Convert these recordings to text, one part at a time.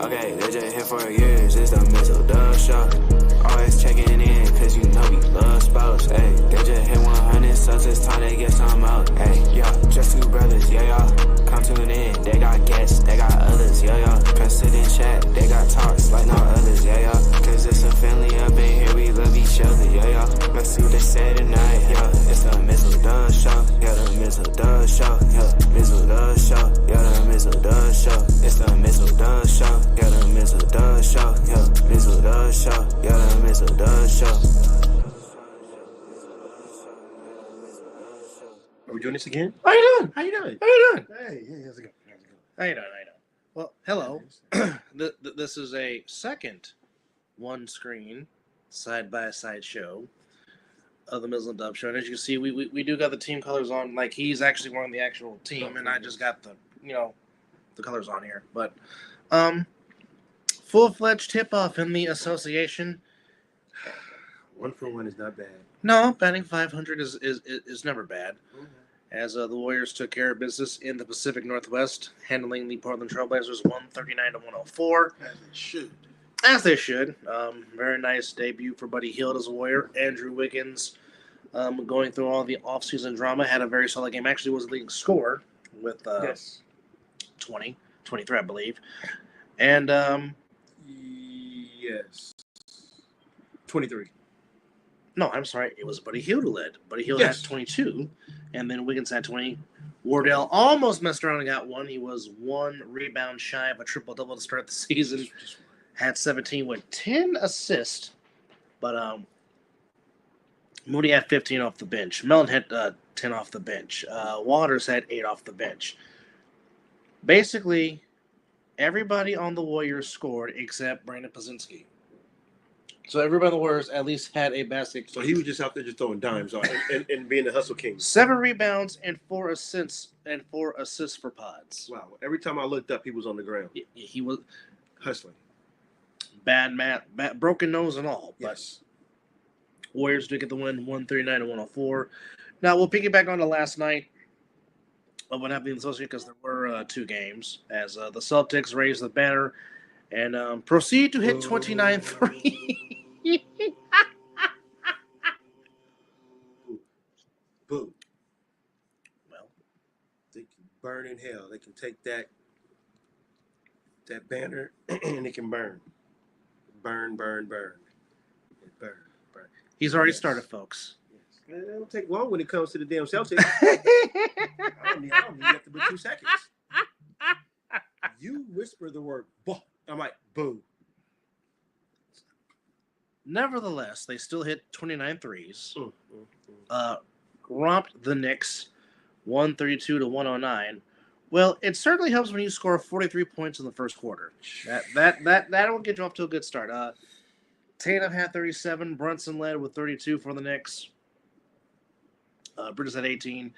Okay, they just here for years, it's the Mizzle Dub Show. Always checking in, cause you know we love sports. Hey, they just hit 100 subs, it's time they get some out. Hey, yo, just two brothers, yeah, y'all. Come tune in, they got guests, they got others, yeah, y'all. Come sit and chat, they got talks like no others, yeah, y'all. Cause it's a family up in here, we love each other, yeah, y'all. Let's see what they say tonight, yeah. It's the Mizzle Dub Show, yeah, the Mizzle Dub Show, yeah, Mizzle Dub Show, yeah, the Mizzle Dub Show. It's the Mizzle Dub Show. Yeah, the Mizzle Dub Show. Yeah, Mizzle Dub Show. Yeah, the Mizzle Dub Show. Are we doing this again? How you doing? How you doing? How you doing? Hey, how's it going? How you doing? Well, hello. This is a second one-screen, side-by-side show of the Mizzle and Dub Show. And as you can see, we do got the team colors on. Like, he's actually wearing the actual team, and I just got the, the colors on here. But, full-fledged tip-off in the association. 1-for-1 is not bad. No, batting 500 is never bad. Mm-hmm. As the Warriors took care of business in the Pacific Northwest, handling the Portland Trailblazers 139-104. As they should. Very nice debut for Buddy Hield as a Warrior. Andrew Wiggins, going through all the offseason drama, had a very solid game. Actually was the leading scorer with 23, I believe. And yes, 23. No, I'm sorry. It was Buddy Hield who led. Buddy Hield had 22, and then Wiggins had 20. Wardell almost messed around and got one. He was one rebound shy of a triple-double to start the season. Had 17 with 10 assists. But Moody had 15 off the bench. Mellon had 10 off the bench. Waters had 8 off the bench. Basically, everybody on the Warriors scored except Brandon Pazinski. So everybody on the Warriors at least had a basket. So he was just out there just throwing dimes on and being the hustle king. 7 rebounds and 4 assists for pods. Wow! Every time I looked up, he was on the ground. He was hustling. Bad math, broken nose and all. Yes. But Warriors did get the win, 139-104. Now we'll piggyback on to last night of what happened in the association because there were 2 games as the Celtics raised the banner and proceed to hit 29-3. Boo. Well, they can burn in hell. They can take that banner and it can burn. Burn. Burn. He's already started, folks. Yes. It don't take long when it comes to the damn Celtics. I don't need up to but 2 seconds. You whisper the word, "Bah." I'm like, boo. Nevertheless, they still hit 29 threes. Romped the Knicks 132-109. Well, it certainly helps when you score 43 points in the first quarter. That'll get you off to a good start. Tatum had 37. Brunson led with 32 for the Knicks. Bridges had 18.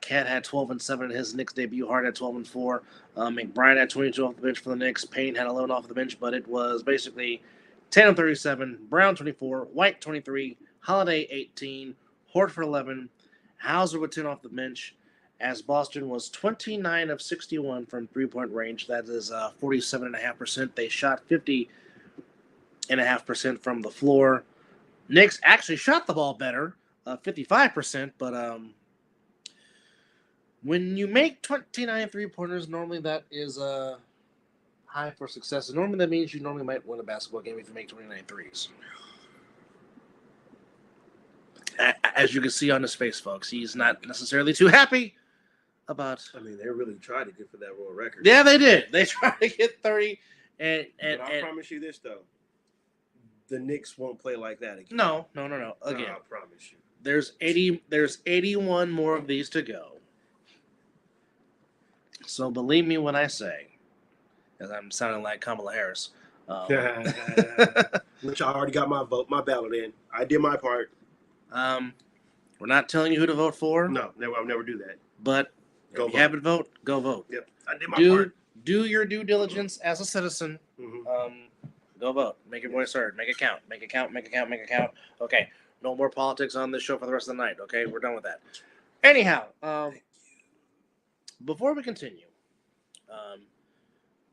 Cat had 12 and 7 in his Knicks debut. Hart had 12 and 4. McBride had 22 off the bench for the Knicks. Payne had 11 off the bench, but it was basically Tatum 37, Brown 24, White 23, Holiday 18, Horford 11, Hauser with 10 off the bench. As Boston was 29 of 61 from three-point range. That is 47.5%. They shot 50.5% from the floor. Knicks actually shot the ball better, 55%, but when you make 29 three-pointers, normally that is high for success. And normally that means you normally might win a basketball game if you make 29 threes. As you can see on his face, folks, he's not necessarily too happy about. I mean, they really tried to get for that world record. Yeah, they did. They tried to get 30. But I promise you this, though. The Knicks won't play like that again. No. Again, I promise you. There's 81 more of these to go. So believe me when I say, as I'm sounding like Kamala Harris. Which I already got my ballot in. I did my part. We're not telling you who to vote for. No, I'll never do that. But if you haven't vote, go vote. Yep, I did my part. Do your due diligence as a citizen. Mm-hmm. Go vote. Make your voice heard. Make it count. Make it count. Make it count. Make it count. Okay. No more politics on this show for the rest of the night. Okay, we're done with that. Anyhow, before we continue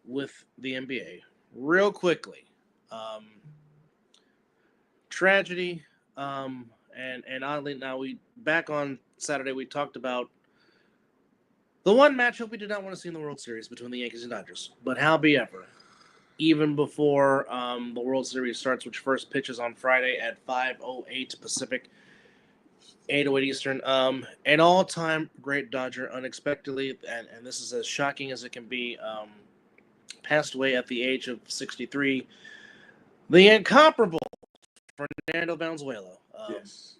with the NBA, real quickly. Tragedy. And oddly, now we back on Saturday we talked about the one matchup we did not want to see in the World Series between the Yankees and Dodgers. But howbeiver, even before the World Series starts, which first pitches on Friday at 5:08 Pacific, 8:08 Eastern, an all-time great Dodger unexpectedly, and this is as shocking as it can be, passed away at the age of 63. The incomparable Fernando Valenzuela. Yes.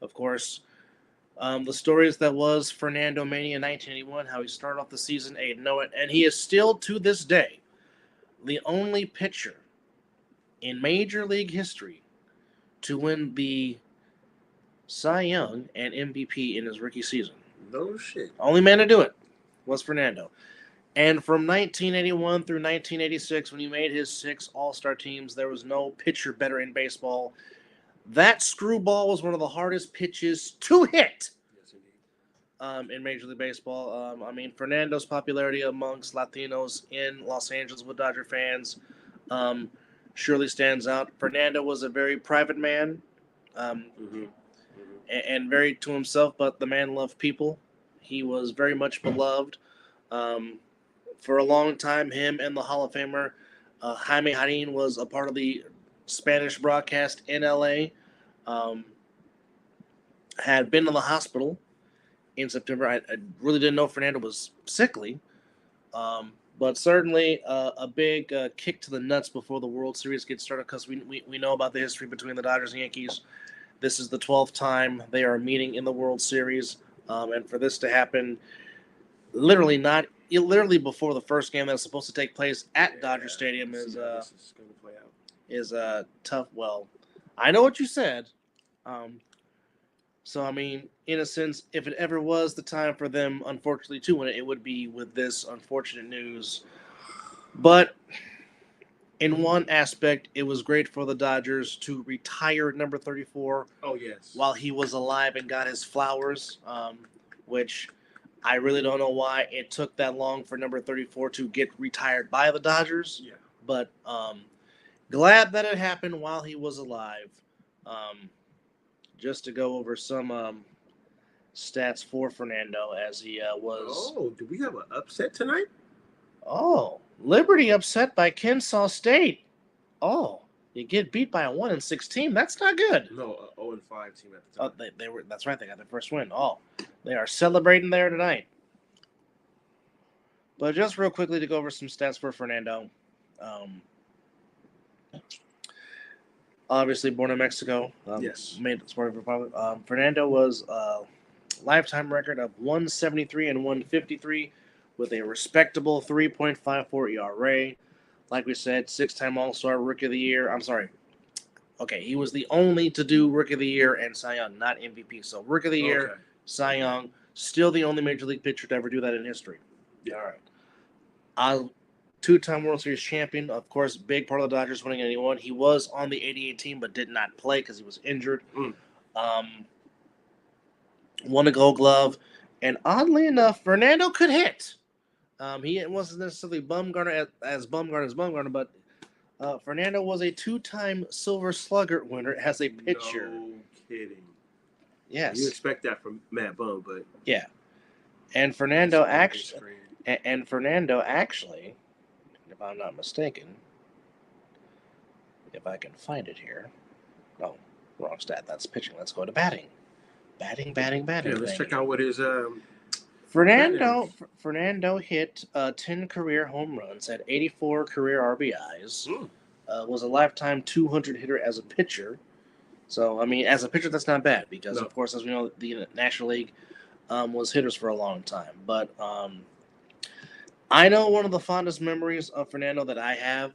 Of course, the stories that was Fernando Mania in 1981, how he started off the season 8-0, and he is still to this day the only pitcher in Major League history to win the Cy Young and MVP in his rookie season. No shit. Only man to do it was Fernando. And from 1981 through 1986, when he made his 6 All-Star teams, there was no pitcher better in baseball. That screwball was one of the hardest pitches to hit in Major League Baseball. Fernando's popularity amongst Latinos in Los Angeles with Dodger fans surely stands out. Fernando was a very private man and very to himself, but the man loved people. He was very much beloved. For a long time, him and the Hall of Famer Jaime Jarrín was a part of the Spanish broadcast in L.A., had been in the hospital in September. I really didn't know Fernando was sickly, but certainly a big kick to the nuts before the World Series gets started, because we know about the history between the Dodgers and Yankees. This is the 12th time they are meeting in the World Series, and for this to happen literally before the first game that's supposed to take place at Dodger Stadium is tough. Well, I know what you said. So, in a sense, if it ever was the time for them, unfortunately, to win it, it would be with this unfortunate news. But in one aspect, it was great for the Dodgers to retire number 34 while he was alive and got his flowers, which I really don't know why it took that long for number 34 to get retired by the Dodgers. Yeah. But glad that it happened while he was alive. Just to go over some stats for Fernando as he was. Oh, do we have an upset tonight? Oh, Liberty upset by Kennesaw State. Oh, you get beat by a 1-6 team. That's not good. No, 0-5 team at the time. Oh, they were. That's right. They got their first win. Oh, they are celebrating there tonight. But just real quickly to go over some stats for Fernando. Obviously born in Mexico. Yes. Made the Sport Republic. Fernando was a lifetime record of 173 and 153 with a respectable 3.54 ERA. Like we said, 6-time All-Star, Rookie of the Year. I'm sorry. Okay, he was the only to do Rookie of the Year and Cy Young, not MVP. So Rookie of the Year, Cy Young, still the only Major League pitcher to ever do that in history. Yeah. All right. 2-time World Series champion, of course, big part of the Dodgers winning 81. He was on the 88 team, but did not play because he was injured. Won a Gold Glove, and oddly enough, Fernando could hit. He wasn't necessarily Bumgarner as Bumgarner, but Fernando was a 2-time Silver Slugger winner as a pitcher. No kidding. Yes. You expect that from Matt Bum, but yeah. And Fernando actually, if I'm not mistaken, if I can find it here. No, wrong stat. That's pitching. Let's go to batting. Batting. Yeah, let's check out what his Fernando hit 10 career home runs, had 84 career RBIs, was a lifetime 200 hitter as a pitcher. So, as a pitcher, that's not bad because, of course, as we know, the National League was hitters for a long time. But I know one of the fondest memories of Fernando that I have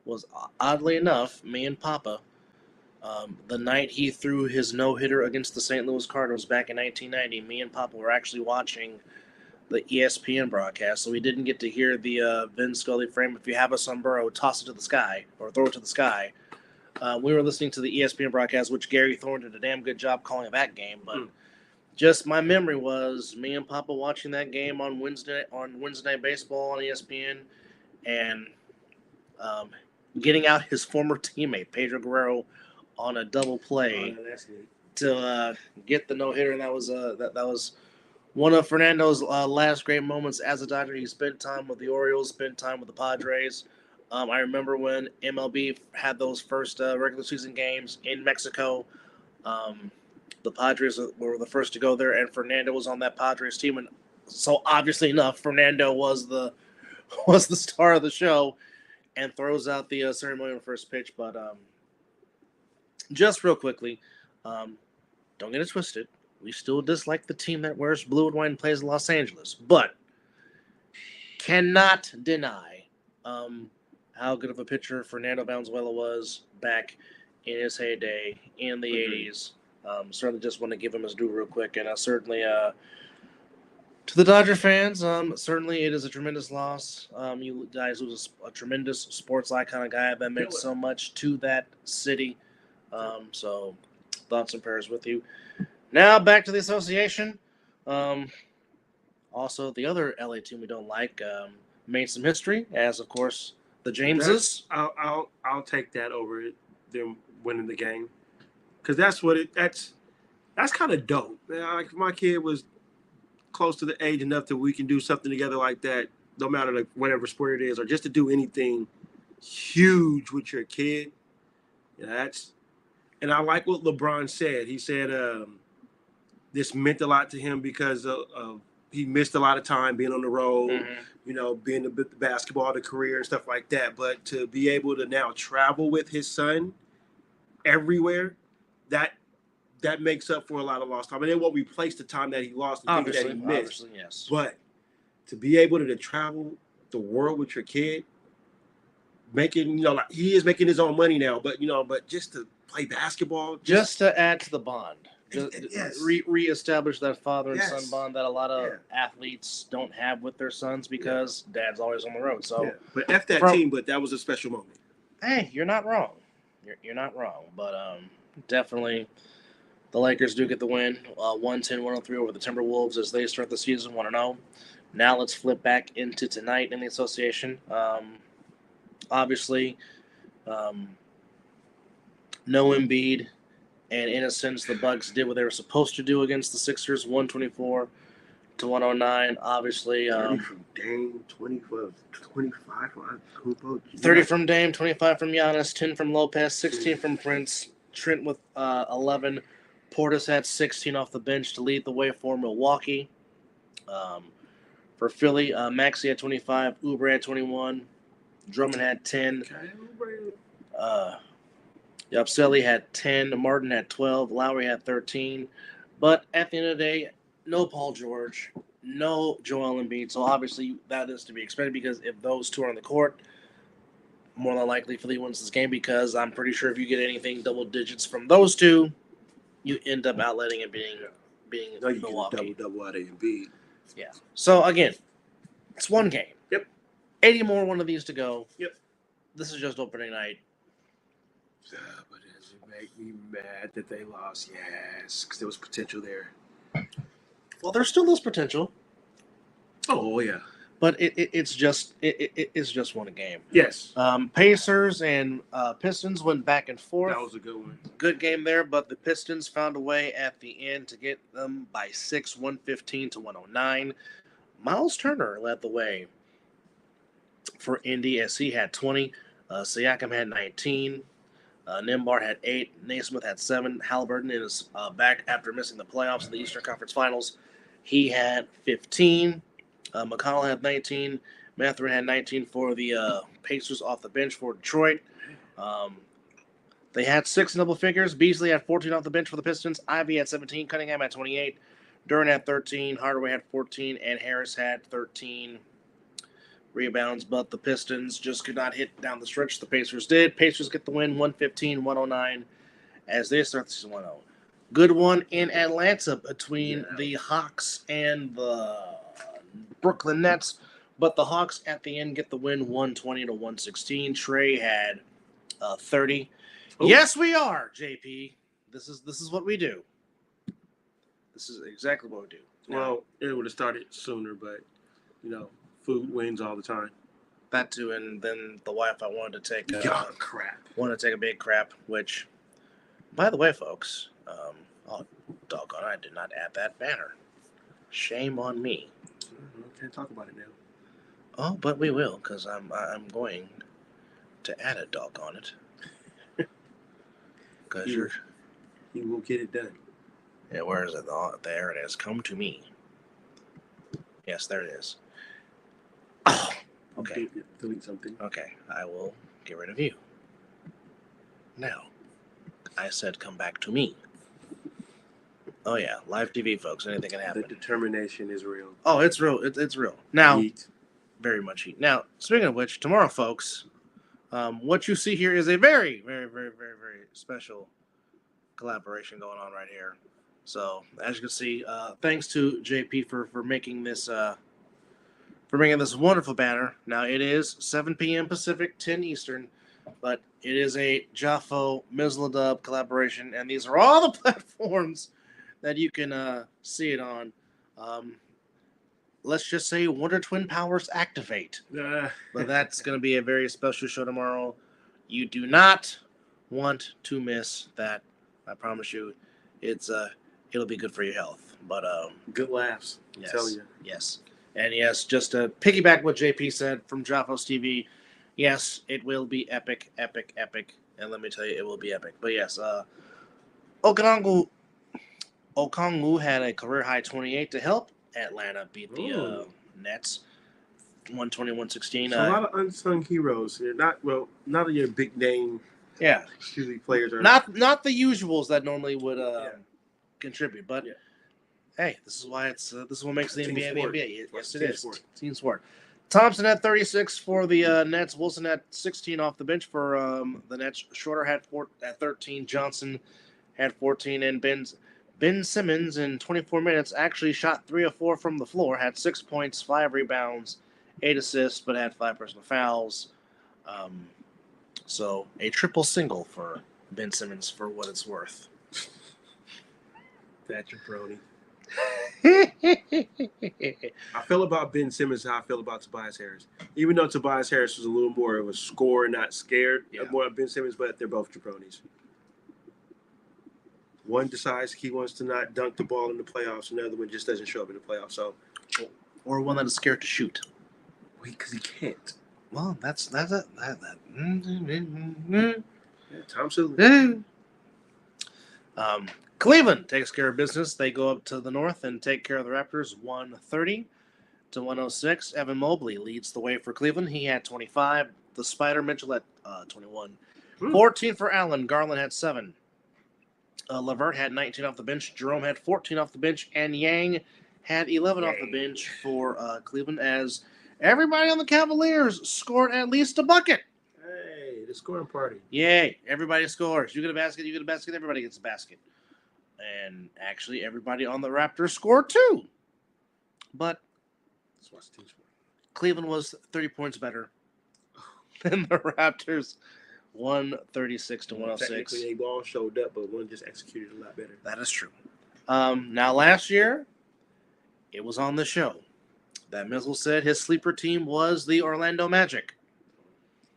was, oddly enough, me and Papa, the night he threw his no-hitter against the St. Louis Cardinals back in 1990, me and Papa were actually watching the ESPN broadcast, so we didn't get to hear the Vin Scully frame, "If you have a sombrero, toss it to the sky," or throw it to the sky. We were listening to the ESPN broadcast, which Gary Thorne did a damn good job calling that game, but just my memory was me and Papa watching that game on Wednesday Night Baseball on ESPN, and getting out his former teammate Pedro Guerrero on a double play to get the no-hitter, and that was one of Fernando's last great moments as a Dodger. He spent time with the Orioles, spent time with the Padres. I remember when MLB had those first regular season games in Mexico. The Padres were the first to go there, and Fernando was on that Padres team. And so, obviously enough, Fernando was the star of the show, and throws out the ceremonial first pitch. But just real quickly, don't get it twisted. We still dislike the team that wears blue and white and plays in Los Angeles, but cannot deny how good of a pitcher Fernando Valenzuela was back in his heyday in the 80s. Certainly just want to give him his due real quick. And certainly to the Dodger fans, certainly it is a tremendous loss. You guys lose a tremendous sports icon, a guy that meant so much to that city. So thoughts and prayers with you. Now back to the association. Also, the other LA team we don't like made some history, as of course the Jameses. I'll take that over them winning the game, because that's kind of dope. Like, if my kid was close to the age enough that we can do something together like that, no matter whatever sport it is, or just to do anything huge with your kid. And I like what LeBron said. He said this meant a lot to him because of he missed a lot of time being on the road, being the basketball, the career and stuff like that. But to be able to now travel with his son everywhere, that makes up for a lot of lost time. And then what replaced the time that he lost and things that he missed. Yes. But to be able to travel the world with your kid, making, like he is making his own money now, but just to play basketball, just to add to the bond. Yes. Reestablish that father and son bond that a lot of athletes don't have with their sons because dad's always on the road. So, but F that team, but that was a special moment. Hey, you're not wrong. You're not wrong. But definitely the Lakers do get the win, 110-103 over the Timberwolves as they start the season 1-0. Now let's flip back into tonight in the association. Obviously, no Embiid. And in a sense, the Bucks did what they were supposed to do against the Sixers, 124-109. Obviously, 30 from Dame, 25 from 30 from Dame, 25 from Giannis, 10 from Lopez, 16 from Prince, Trent with 11. Portis had 16 off the bench to lead the way for Milwaukee. For Philly, Maxey had 25, Oubre had 21, Drummond had 10. Yabusele had 10, Martin had 12, Lowry had 13. But at the end of the day, no Paul George, no Joel Embiid. So obviously that is to be expected because if those two are on the court, more than likely Philly wins this game because I'm pretty sure if you get anything double digits from those two, you end up outletting it being Milwaukee. Double out of Embiid. Yeah. So again, it's one game. Yep. 80 more one of these to go. Yep. This is just opening night. But does it make me mad that they lost? Yes, because there was potential there. Well, there's still this potential. Oh yeah. But it's just one game. Yes. Pacers and Pistons went back and forth. That was a good one. Good game there, but the Pistons found a way at the end to get them by 6, 115-109. Miles Turner led the way for Indy as he had 20. Siakam had 19. Nimbar had 8. Naismith had 7. Halliburton is back after missing the playoffs in the Eastern Conference Finals. He had 15. McConnell had 19. Mathurin had 19 for the Pacers off the bench for Detroit. They had 6 double figures. Beasley had 14 off the bench for the Pistons. Ivy had 17. Cunningham had 28. Duran had 13. Hardaway had 14. And Harris had 13 rebounds. But the Pistons just could not hit down the stretch. The Pacers did. Pacers get the win 115-109 as they start the season 1-0. Good one in Atlanta between the Hawks and the Brooklyn Nets, but the Hawks at the end get the win 120-116. Trey had 30. Ooh. Yes, we are, JP. This is what we do. This is exactly what we do. Well, it would have started sooner, but food wins all the time. That too, and then the wife I wanted to take crap. Wanted to take a big crap, which, by the way, folks, oh, doggone, I did not add that banner. Shame on me. Can't talk about it now. Oh, but we will, because I'm going to add a doggone it. Because you will get it done. Yeah, where is it? Oh, there it is. Come to me. Yes, there it is. Oh, okay. Delete something. Okay, I will get rid of you. Now, I said come back to me. Oh yeah, live TV, folks. Anything can happen. The determination is real. Oh, it's real. It's real. Now, Heat. very much heat. Now, speaking of which, tomorrow, folks, what you see here is a very, very, very, very, very special collaboration going on right here. So, as you can see, thanks to JP for making this wonderful banner. Now, it is 7 p.m. Pacific, 10 Eastern, but it is a Jaffo Mizzle Dub collaboration, and these are all the platforms that you can see it on. Let's just say Wonder Twin Powers activate. But that's going to be a very special show tomorrow. You do not want to miss that. I promise you. It'll be good for your health. But good laughs. Yes, I tell you. Yes. And yes, just to piggyback what JP said from Jaffos TV, yes, it will be epic, epic, epic. And let me tell you, it will be epic. But yes, Okongwu had a career-high 28 to help Atlanta beat the Nets 120-116. So a lot of unsung heroes. They're not your big name. Yeah, usually players are not the usuals that normally would contribute. But hey, this is why this is what makes the NBA the NBA. Yes, it is. Team sport. Thompson had 36 for the Nets. Wilson had 16 off the bench for the Nets. Shorter had 13. Johnson had 14, and Ben Simmons in 24 minutes actually shot 3 of 4 from the floor, had 6 points, 5 rebounds, 8 assists, but had 5 personal fouls. So a triple single for Ben Simmons for what it's worth. That's your brony. I feel about Ben Simmons how I feel about Tobias Harris. Even though Tobias Harris was a little more of a scorer, not scared more of Ben Simmons, but they're both jabronis. One decides he wants to not dunk the ball in the playoffs. Another one just doesn't show up in the playoffs. So, or one that is scared to shoot. Because he can't. Well, that's it. Thompson. Cleveland takes care of business. They go up to the north and take care of the Raptors 130-106. Evan Mobley leads the way for Cleveland. He had 25. The Spider Mitchell had 21. 14 for Allen. Garland had 7. Levert had 19 off the bench. Jerome had 14 off the bench. And Yang had 11 off the bench for Cleveland, as everybody on the Cavaliers scored at least a bucket. Hey, the scoring party. Yay. Everybody scores. You get a basket, everybody gets a basket. And actually, everybody on the Raptors scored too. But Cleveland was 30 points better than the Raptors. 136-106. Technically, a ball showed up, but one just executed a lot better. That is true. Now, last year, it was on the show that Mizzle said his sleeper team was the Orlando Magic.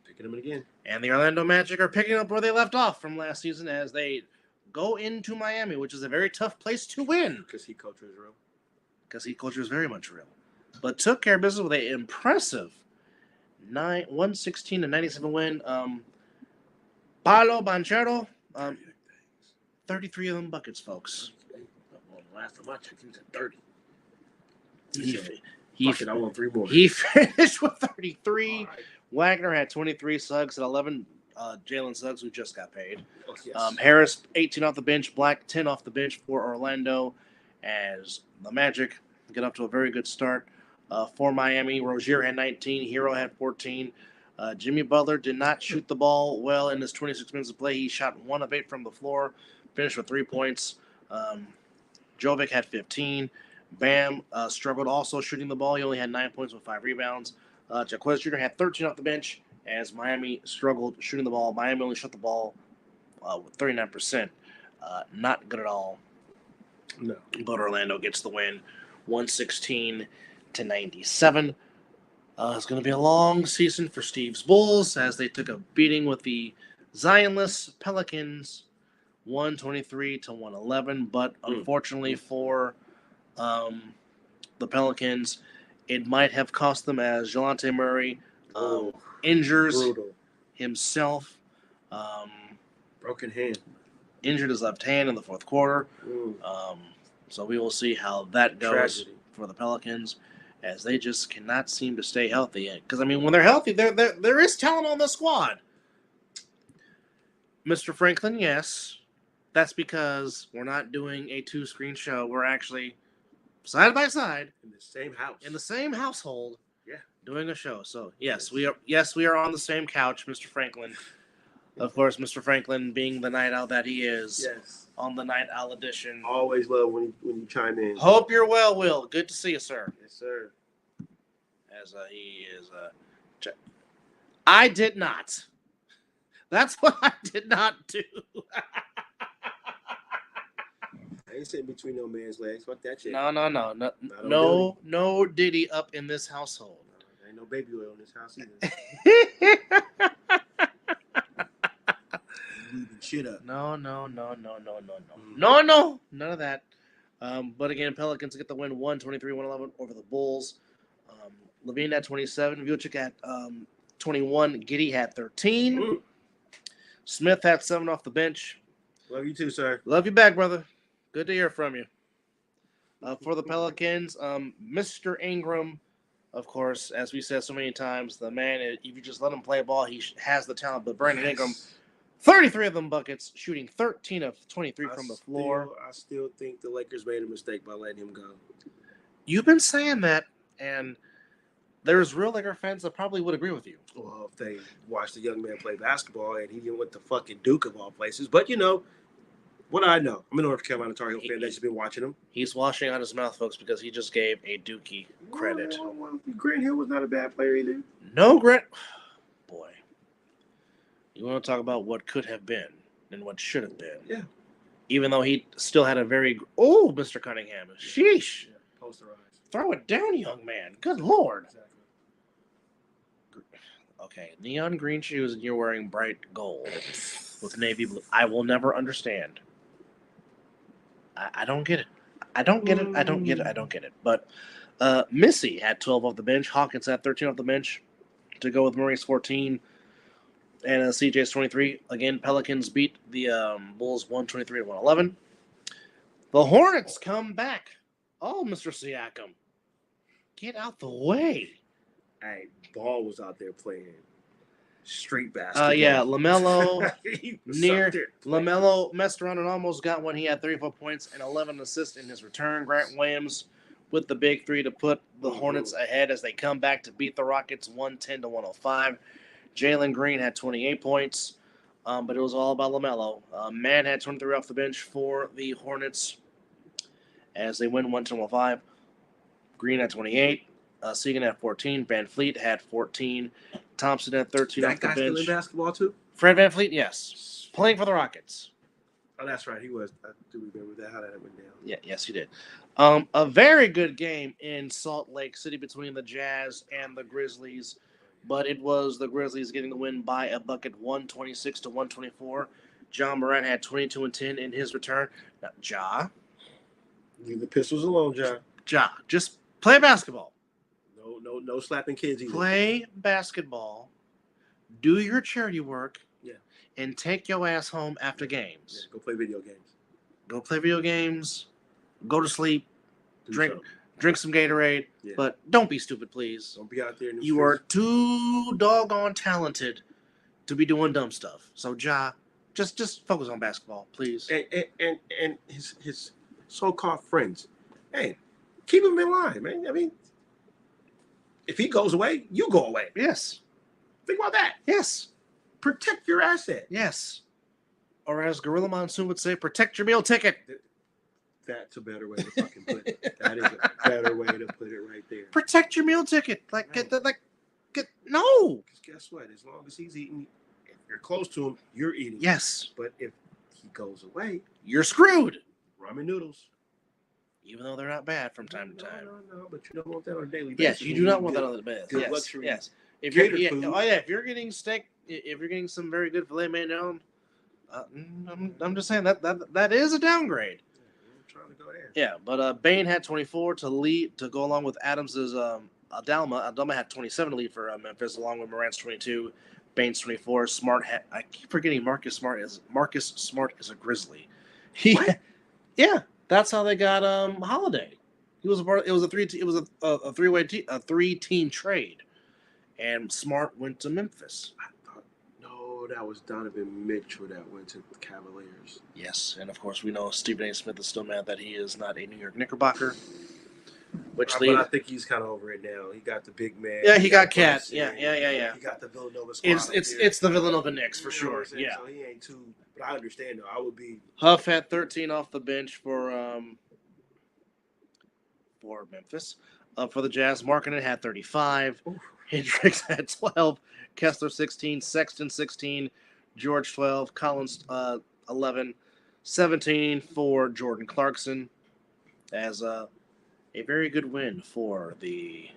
Picking them again. And the Orlando Magic are picking up where they left off from last season as they go into Miami, which is a very tough place to win. Because heat culture is real. Because heat culture is very much real. But took care of business with an impressive 116-97 win. Paolo Banchero, 33 of them buckets, folks. Last time I checked, he was at 30. I want 3 more. He finished with 33. Right. Wagner had 23. Suggs at 11. Jalen Suggs, who just got paid. Oh, yes. Harris, 18 off the bench. Black, 10 off the bench for Orlando, as the Magic get up to a very good start. For Miami, Rozier had 19. Hero had 14. Jimmy Butler did not shoot the ball well in his 26 minutes of play. He shot 1 of 8 from the floor, finished with 3 points. Jovic had 15. Bam struggled also shooting the ball. He only had 9 points with 5 rebounds. Jaquez Jr. had 13 off the bench as Miami struggled shooting the ball. Miami only shot the ball with 39%. Not good at all. No. But Orlando gets the win, 116-97. It's going to be a long season for Steve's Bulls as they took a beating with the Zionless Pelicans, 123 to 111. But unfortunately for the Pelicans, it might have cost them as Jelante Murray injures himself. Broken hand. Injured his left hand in the fourth quarter. So we will see how that goes for the Pelicans, as they just cannot seem to stay healthy. Because, I mean, when they're healthy, there is talent on the squad. Mr. Franklin, yes. That's because we're not doing a two-screen show. We're actually side by side in the same house, in the same household, yeah, doing a show. So yes, we are. Yes, we are on the same couch, Mr. Franklin. Of course, Mr. Franklin, being the night owl that he is, yes, on the Night Owl edition. Always love when you chime in. Hope you're well, Will. Good to see you, sir. Yes, sir. As he is. I did not. That's what I did not do. I ain't sitting between no man's legs. Fuck that shit. No Diddy up in this household. There ain't no baby oil in this house either. Leaving shit up. No. None of that. But again, Pelicans get the win 123-111 over the Bulls. Levine had 27. Vucic at 21. Giddey had 13. Smith had 7 off the bench. Love you too, sir. Love you back, brother. Good to hear from you. For the Pelicans, Mr. Ingram, of course, as we said so many times, the man, if you just let him play ball, he has the talent. But Brandon Ingram, 33 of them buckets, shooting 13 of 23 from the floor. I still think the Lakers made a mistake by letting him go. You've been saying that, and there's real Laker fans that probably would agree with you. Well, if they watched the young man play basketball and he went to fucking Duke of all places. But, you know, what do I know? I'm a North Carolina Tar Heel fan that's just been watching him. He's washing out his mouth, folks, because he just gave a Dookie credit. Well, Grant Hill was not a bad player either. No, Grant. Boy. You want to talk about what could have been and what should have been. Yeah. Even though he still had a very... Oh, Mr. Cunningham. Sheesh. Yeah, posterized. Throw it down, young man. Good Lord. Exactly. Okay, neon green shoes and you're wearing bright gold with navy blue. I will never understand. I don't get it. I don't get it. But Missy had 12 off the bench. Hawkins had 13 off the bench to go with Murray's 14. And CJ's 23. Again, Pelicans beat the Bulls 123-111. The Hornets come back. Oh, Mr. Siakam. Get out the way. Hey, Ball was out there playing street basketball. Yeah, LaMelo LaMelo messed around and almost got one. He had 34 points and 11 assists in his return. Grant Williams with the big three to put the Hornets ahead as they come back to beat the Rockets 110-105. Jalen Green had 28 points, but it was all about LaMelo. Mann had 23 off the bench for the Hornets as they win 110-105. Green had 28. Segan had 14. Van Fleet had 14. Thompson had 13 off the bench. That guy still in basketball too? Fred Van Fleet, yes. Playing for the Rockets. Oh, that's right. He was. I do remember that, how that went down. Yeah, yes, he did. A very good game in Salt Lake City between the Jazz and the Grizzlies, but it was the Grizzlies getting the win by a bucket, 126-124. John Morant had 22 and 10 in his return. Now, Leave the pistols alone, Ja. Just play basketball. No slapping kids either. Play basketball, do your charity work, and take your ass home after games. Yeah, go play video games. Go to sleep. Drink some Gatorade. Yeah. But don't be stupid, please. Don't be out there in the You streets. are too doggone talented to be doing dumb stuff. So, just focus on basketball, please. And his so-called friends, hey, keep him in line, man. I mean, if he goes away, you go away. Yes. Think about that. Yes. Protect your asset. Yes. Or as Gorilla Monsoon would say, protect your meal ticket. That's a better way to fucking put it. That is a better way to put it right there. Protect your meal ticket. No. Because guess what? As long as he's eating, if you're close to him, you're eating. Yes. But if he goes away, you're screwed. Ramen noodles. even though they're not bad from time to time. No, but you don't want that on a daily basis. Yes, you do not want that on the bed. Good Yes, luxury. yes. If you're, Catered food. if you're getting steak, if you're getting some very good filet mignon, I'm just saying that is a downgrade. I'm trying to go there. Yeah, but Bain had 24 to go along with Adams's Adelma. Adelma had 27 to lead for Memphis, along with Morant's 22, Bain's 24. Smart had, I keep forgetting Marcus Smart is a Grizzly. Yeah, that's how they got Holiday. He was a part. It was a three-team trade, and Smart went to Memphis. That was Donovan Mitchell that went to the Cavaliers. Yes, and of course we know Stephen A. Smith is still mad that he is not a New York Knickerbocker. But I think he's kind of over it now. He got the big man. Yeah, he got Cat. Yeah. He got the Villanova squad. It's the Villanova Knicks for sure. Yeah. So he ain't too. But I understand though. I would be. Huff had 13 off the bench for Memphis. For the Jazz, Markkanen had 35. Oof. Hendricks had 12. Kessler 16, Sexton 16, George 12, Collins 11, 17 for Jordan Clarkson as a very good win for the.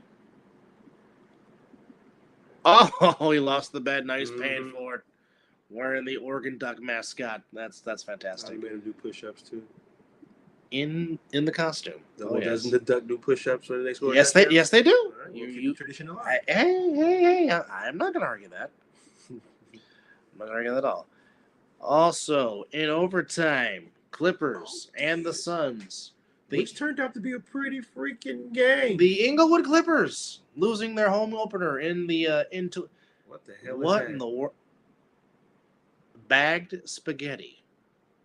Oh, he lost the bet. Now he's paying for it. Wearing the Oregon Duck mascot. That's fantastic. I made him do push-ups too. In the costume. Doesn't the Duck do push-ups when they score? Yes, they do. Right, you tradition alive. Hey! I'm not going to argue that. I'm not going to argue that at all. Also, in overtime, Clippers and the Suns. Which turned out to be a pretty freaking game. The Inglewood Clippers losing their home opener in the into. What the hell? What in the world? Bagged spaghetti.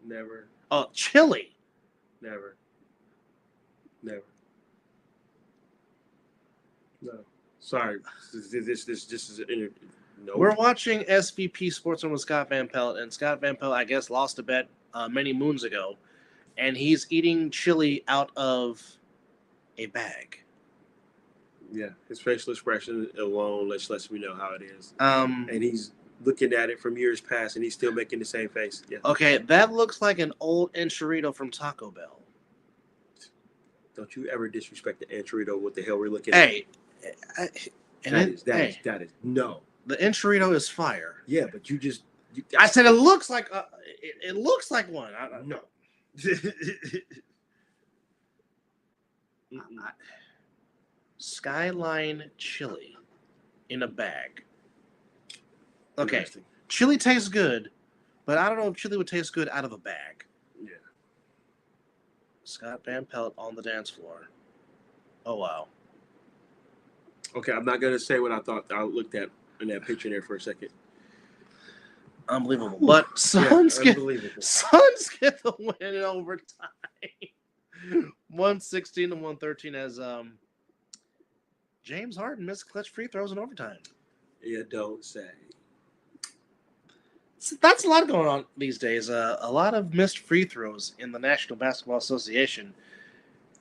Never. Oh, chili. Never. No. Sorry. This is no. We're watching SVP Sports with Scott Van Pelt, and Scott Van Pelt, I guess, lost a bet many moons ago, and he's eating chili out of a bag. Yeah, his facial expression alone lets me know how it is. And he's looking at it from years past, and he's still making the same face. Yeah. Okay, that looks like an old enchilada from Taco Bell. Don't you ever disrespect the enchilada? What the hell we're looking at? That is no. The enchilada is fire. Yeah, but I said it looks like it looks like one. No. Skyline chili in a bag. Okay, chili tastes good, but I don't know if chili would taste good out of a bag. Yeah. Scott Van Pelt on the dance floor. Oh, wow. Okay, I'm not going to say what I thought I looked at in that picture there for a second. Unbelievable. But Suns get the win in overtime. 116-113 as James Harden missed clutch free throws in overtime. Yeah, don't say. So that's a lot going on these days. A lot of missed free throws in the National Basketball Association.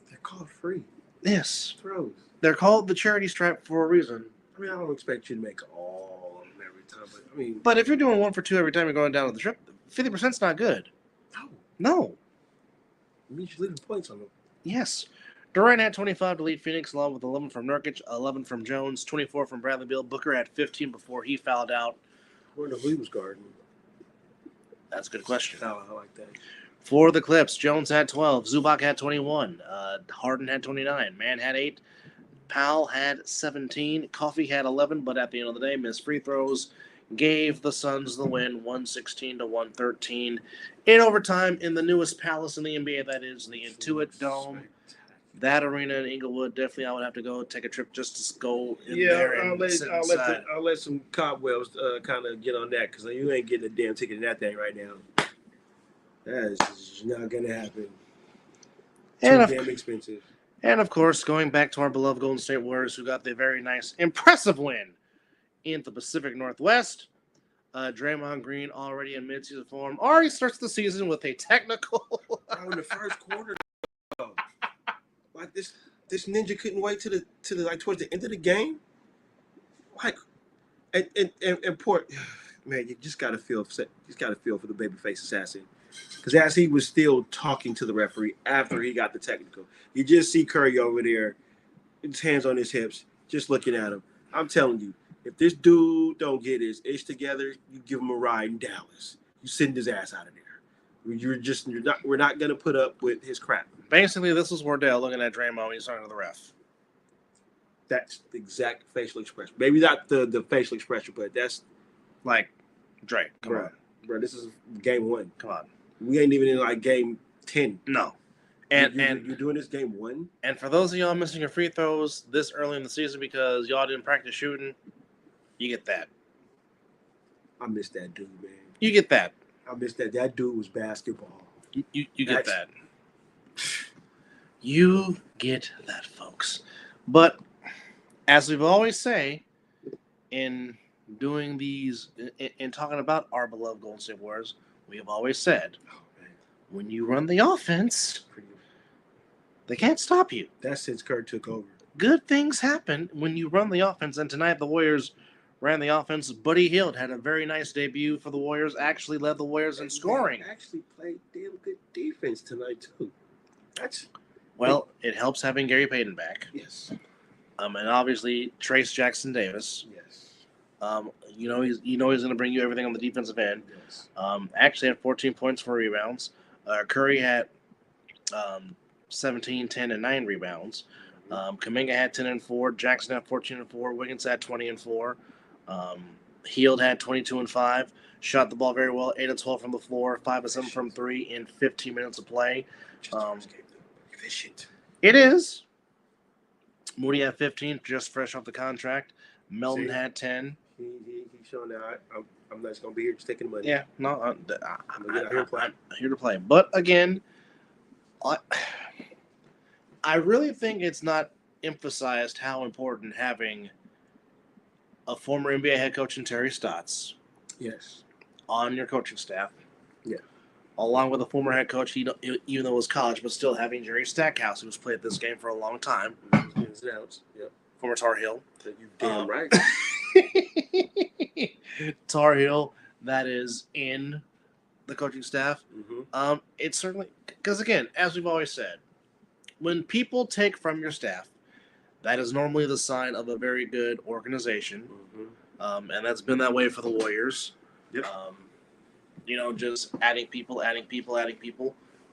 They're called free. Yes. Throws. They're called the charity stripe for a reason. I mean, I don't expect you to make all of them every time, but I mean. But if you're doing 1 for 2 every time you're going down to the trip, 50%'s not good. No. It means you're leaving points on them. Yes. Durant had 25 to lead Phoenix, along with 11 from Nurkic, 11 from Jones, 24 from Bradley Beal. Booker had 15 before he fouled out. Where the he was guarding? That's a good question. I like that. For the Clips, Jones had 12. Zubac had 21. Harden had 29. Mann had 8. Powell had 17. Coffey had 11, but at the end of the day, missed free throws. Gave the Suns the win, 116-113. In overtime, in the newest palace in the NBA, that is the Intuit Dome. That arena in Inglewood, definitely I would have to go take a trip just to go in there and sit inside. I'll let some cobwebs kind of get on that because you ain't getting a damn ticket in that thing right now. That is not going to happen. Too damn expensive. And, of course, going back to our beloved Golden State Warriors, who got the very nice, impressive win in the Pacific Northwest. Draymond Green already in midseason form. Already starts the season with a technical. In the first quarter, like this ninja couldn't wait to the like towards the end of the game. Like, and Port, man, you just gotta feel for the babyface assassin. Because as he was still talking to the referee after he got the technical, you just see Curry over there, his hands on his hips, just looking at him. I'm telling you, if this dude don't get his ish together, you give him a ride in Dallas. You send his ass out of there. We're not gonna put up with his crap. Basically, this was Wardell looking at Draymond when he's talking to the ref. That's the exact facial expression. Maybe not the facial expression, but that's like Dre. Come on, bro. This is game 1. Come on. We ain't even in like game 10. No. And you're doing this game 1. And for those of y'all missing your free throws this early in the season because y'all didn't practice shooting, you get that. I miss that dude, man. You get that. I miss that. That dude was basketball. You get that. You get that, folks. But as we've always say, in doing these, in talking about our beloved Golden State Warriors, we have always said, when you run the offense, they can't stop you. That's since Kurt took over. Good things happen when you run the offense, and tonight the Warriors ran the offense. Buddy Hield had a very nice debut for the Warriors, actually led the Warriors in scoring. Actually played damn good defense tonight, too. Well, it helps having Gary Payton back. Yes. And obviously Trace Jackson Davis. Yes. He's going to bring you everything on the defensive end. Yes. Actually had 14 points for rebounds. Curry had 17, 10, and 9 rebounds. Kuminga had 10 and 4. Jackson had 14 and 4. Wiggins had 20 and 4. Hield had 22 and 5. Shot the ball very well. 8 of 12 from the floor. 5 of 7 from 3 in 15 minutes of play. Efficient. It is. Moody had 15, just fresh off the contract. Melton had 10. He's showing that I'm not just going to be here just taking money. Yeah, no, I'm here to play. But again, I really think it's not emphasized how important having a former NBA head coach in Terry Stotts on your coaching staff. Yeah. Along with a former head coach, even though it was college, but still having Jerry Stackhouse, who's played this game for a long time. Yep. Former Tar Heel. You damn right. Tar Heel, that is in the coaching staff. Mm-hmm. It's certainly, because again, as we've always said, when people take from your staff, that is normally the sign of a very good organization. Mm-hmm. And that's been that way for the Warriors. Yep. Just adding people.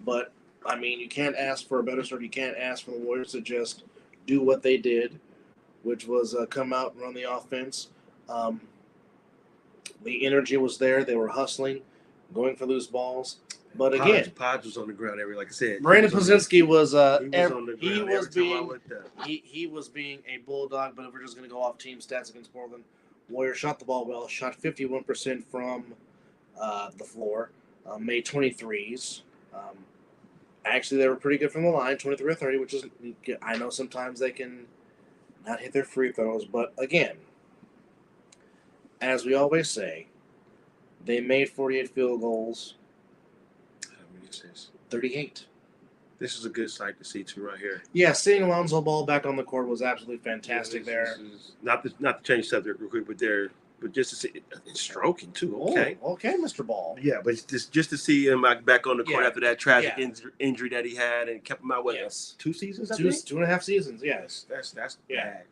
But, I mean, you can't ask for a better start. You can't ask for the Warriors to just do what they did, which was come out and run the offense. The energy was there. They were hustling, going for loose balls. But again, Podge was on the ground like I said. Brandon Pozinski was he was being a bulldog. But if we're just going to go off team stats against Portland, Warriors shot the ball well, shot 51% from the floor, made 23s. Actually, they were pretty good from the line, 23 or 30, which is, I know sometimes they can not hit their free throws, but again, as we always say, they made 48 field goals. How many assists? 38. This is a good sight to see too, right here. Yeah, seeing Alonzo Ball back on the court was absolutely fantastic there. Not to change subject real quick, but just to see it's stroking too. Okay, okay, Mr. Ball. Yeah, but just to see him back on the court after that tragic injury that he had and kept him out 2 seasons. 2.5 seasons. Yes, that's bad.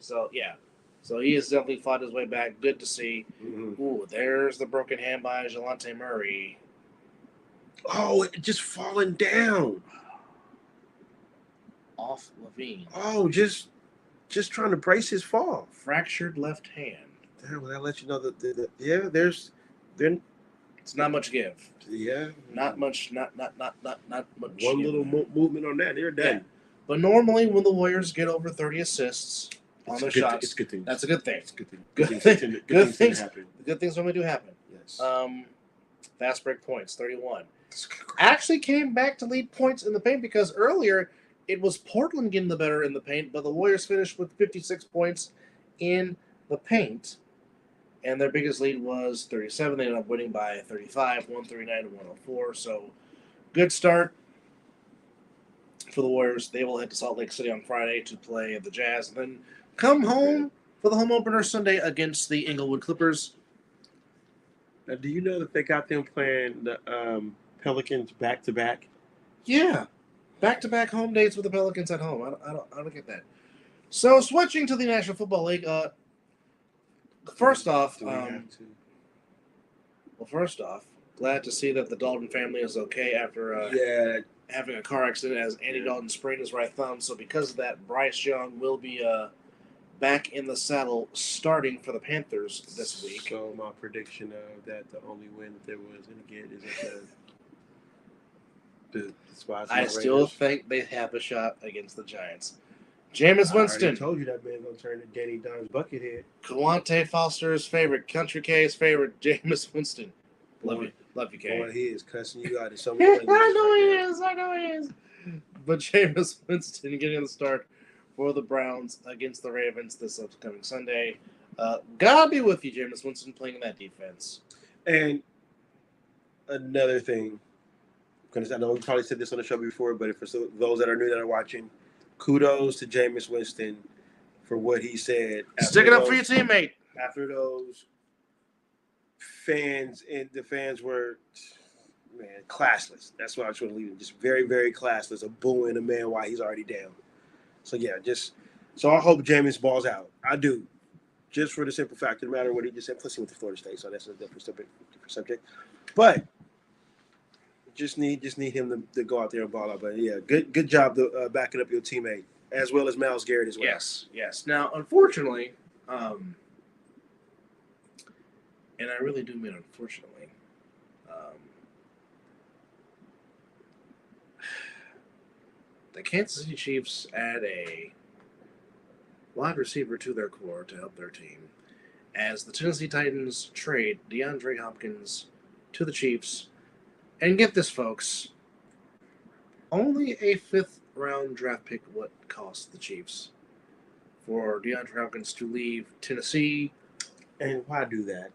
So he has definitely fought his way back. Good to see. Mm-hmm. Ooh, there's the broken hand by Jelante Murray. Oh, it just falling down. Off Levine. Oh, just trying to brace his fall. Fractured left hand. Damn, well, that lets you know that there's it's not much give. Yeah. Not much. Not much. One little movement on that, they're done. Yeah. But normally, when the Warriors get over 30 assists on their shots, it's good things. That's a good thing. It's a good thing. Good things happen. Good things normally do happen. Yes. Fast break points, 31. Actually came back to lead points in the paint because earlier it was Portland getting the better in the paint, but the Warriors finished with 56 points in the paint, and their biggest lead was 37. They ended up winning by 35, 139 to 104. So good start for the Warriors. They will head to Salt Lake City on Friday to play the Jazz, and then come home for the home opener Sunday against the Inglewood Clippers. Now, do you know that they got them playing Pelicans back-to-back. Yeah, back-to-back home dates with the Pelicans at home. I don't get that. So switching to the National Football League. First off, glad to see that the Dalton family is okay after having a car accident, as Andy Dalton sprained his right thumb. So because of that, Bryce Young will be back in the saddle starting for the Panthers this week. So my prediction of that the only win that there was going to get is that the spots. I still think they have a shot against the Giants. Jameis Winston. I told you that man's going to turn to Danny Dimes Buckethead. Kawante Foster's favorite, Country K's favorite, Jameis Winston. Love you, K. Boy, he is cussing you out in so many places. I know he is. But Jameis Winston getting the start for the Browns against the Ravens this upcoming Sunday. God be with you, Jameis Winston, playing in that defense. And another thing, because I know we probably said this on the show before, but for those that are new that are watching, kudos to Jameis Winston for what he said. Stick it up for your teammate. After those fans, and the fans were, man, classless. That's what I was trying to leave it. Just very, very classless. A booing a man while he's already down. So, yeah, so I hope Jameis balls out. I do. Just for the simple fact, no matter what he just said, plus he went to Florida State, so that's a different subject. But just need him to go out there and ball out. But yeah, good job backing up your teammate as well as Myles Garrett as well. Yes. Now, unfortunately, and I really do mean unfortunately, the Kansas City Chiefs add a wide receiver to their core to help their team, as the Tennessee Titans trade DeAndre Hopkins to the Chiefs. And get this, folks, only a 5th-round draft pick would cost the Chiefs for DeAndre Hopkins to leave Tennessee. And why do that?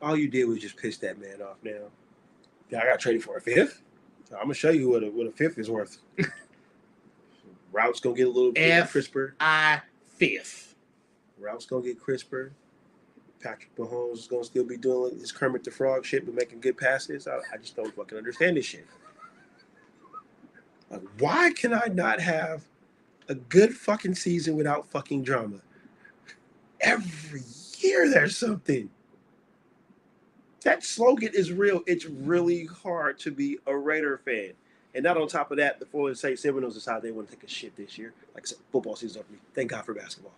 All you did was just piss that man off now. I got traded for a 5th. So I'm going to show you what a 5th is worth. Routes going to get a little bit crisper. Fifth. Routes going to get crisper. Patrick Mahomes is going to still be doing his Kermit the Frog shit, but making good passes. I just don't fucking understand this shit. Like, why can I not have a good fucking season without fucking drama? Every year there's something. That slogan is real. It's really hard to be a Raider fan. And not on top of that, the Florida State Seminoles decided they want to take a shit this year. Like I said, football season's over. Thank God for basketball.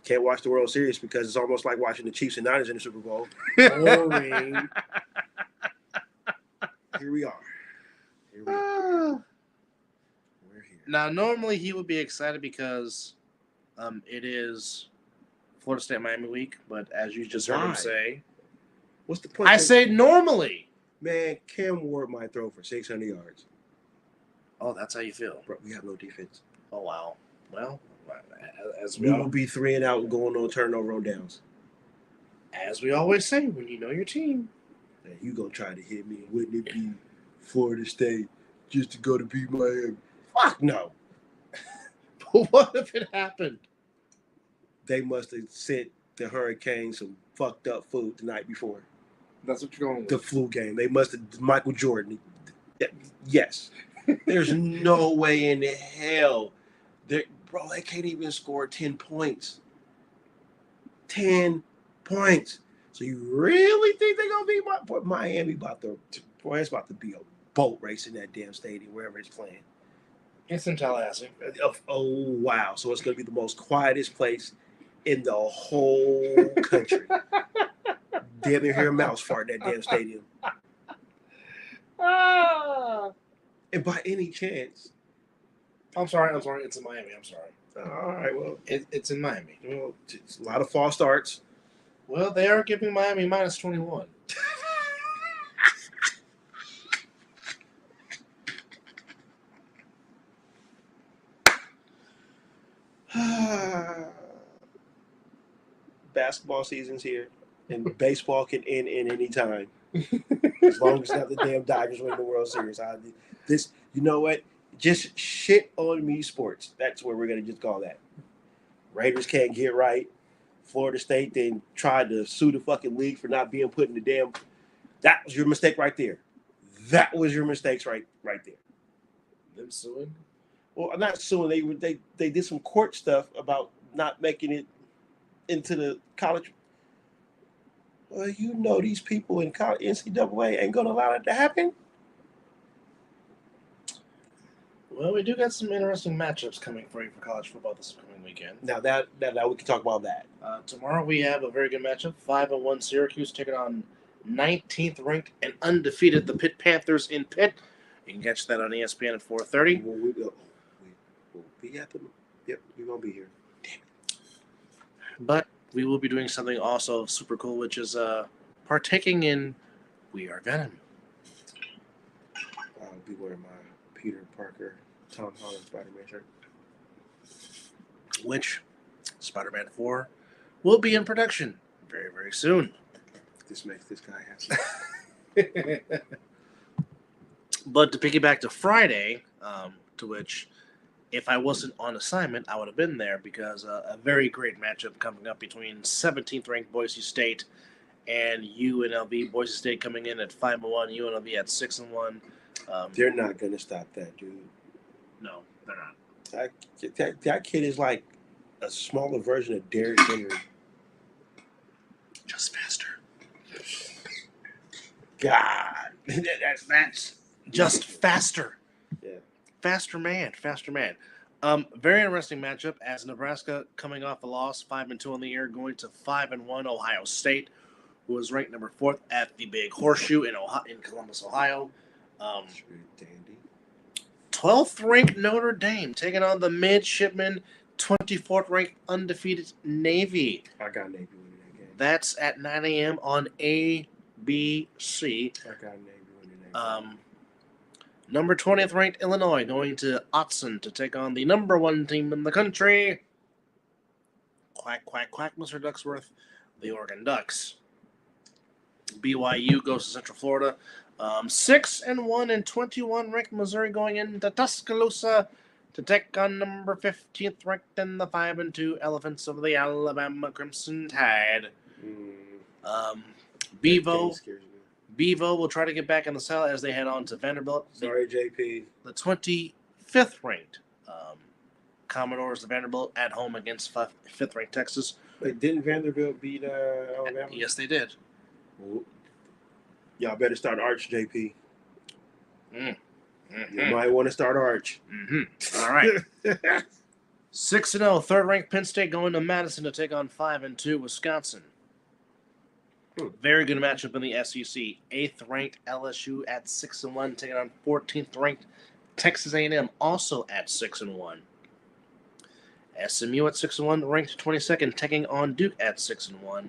Can't watch the World Series because it's almost like watching the Chiefs and Niners in the Super Bowl. Boring. Here we are. We're here. Now, normally he would be excited because it is Florida State Miami week, but as you just heard him say, what's the point? I say normally. Man, Cam Ward might throw for 600 yards. Oh, that's how you feel. Bro, we have no defense. Oh, wow. Well, as we will be 3 and out and going on turnover on downs. As we always say, when you know your team. Hey, you going to try to hit me. Wouldn't it be Florida State just to go to beat Miami? Fuck no. But what if it happened? They must have sent the Hurricanes some fucked up food the night before. That's what you're going with. The flu game. They must have Michael Jordan. Yes. There's no way in hell. Bro, they can't even score 10 points. 10 points. So you really think they're going to be Miami it's about to be a boat race in that damn stadium, wherever it's playing. It's in Tallahassee. Oh, wow. So it's going to be the most quietest place in the whole country. Damn near hear a mouse fart in that damn stadium. And by any chance, I'm sorry. It's in Miami. I'm sorry. All right. Well, it's in Miami. Well, it's a lot of false starts. Well, they are giving Miami minus 21. Basketball season's here, and baseball can end in any time. As long as not the damn Dodgers win the World Series. You know what? Just shit on me sports. That's what we're going to just call that. Raiders can't get right. Florida State then tried to sue the fucking league for not being put in the damn. That was your mistake right there. That was your mistakes right there. Them suing? Well, I'm not suing. They did some court stuff about not making it into the college. Well, you know these people in NCAA ain't gonna allow that to happen. Well, we do got some interesting matchups coming for you for college football this coming weekend. Now that we can talk about that. Tomorrow we have a very good matchup. 5-1 Syracuse taking on 19th ranked and undefeated the Pitt Panthers in Pitt. You can catch that on ESPN at 4:30. We'll be at the. Yep, we're gonna be here. Damn it! But we will be doing something also super cool, which is partaking in We Are Venom. I'll be wearing my Peter Parker, Tom Holland Spider-Man shirt. Which Spider-Man 4 will be in production very, very soon. This makes this guy happy. But to piggyback to Friday, to which if I wasn't on assignment, I would have been there because a very great matchup coming up between 17th ranked Boise State and UNLV. Boise State coming in at 5-1, UNLV at 6-1. They're not gonna stop that, dude. No, they're not. That kid is like a smaller version of Derrick Henry. Just faster. God, that's just faster. Yeah. Faster man. Very interesting matchup as Nebraska coming off a loss, 5-2 on the year, going to 5-1 Ohio State, who was ranked number 4th at the Big Horseshoe in Columbus, Ohio. 12th ranked Notre Dame taking on the midshipman 24th ranked undefeated Navy. I got Navy winning that game. That's at 9 a.m. on ABC. I got Navy winning that game. Number 20th ranked Illinois going to Autzen to take on the number 1 team in the country. Quack, quack, quack, Mr. Ducksworth. The Oregon Ducks. BYU goes to Central Florida. 6-1 and 21 ranked Missouri going into Tuscaloosa to take on number 15th ranked and the 5-2 Elephants of the Alabama Crimson Tide. Bevo will try to get back in the cell as they head on to Vanderbilt. Sorry, JP. The 25th ranked Commodores of Vanderbilt at home against 5th ranked Texas. Wait, didn't Vanderbilt beat Alabama? Yes, they did. Well, y'all better start Arch, JP. You might want to start Arch. All right. 6-0, third-ranked Penn State going to Madison to take on 5-2 Wisconsin. Very good matchup in the SEC. 8th-ranked LSU at 6-1, taking on 14th-ranked Texas A&M, also at 6-1. SMU at 6-1, ranked 22nd, taking on Duke at 6-1.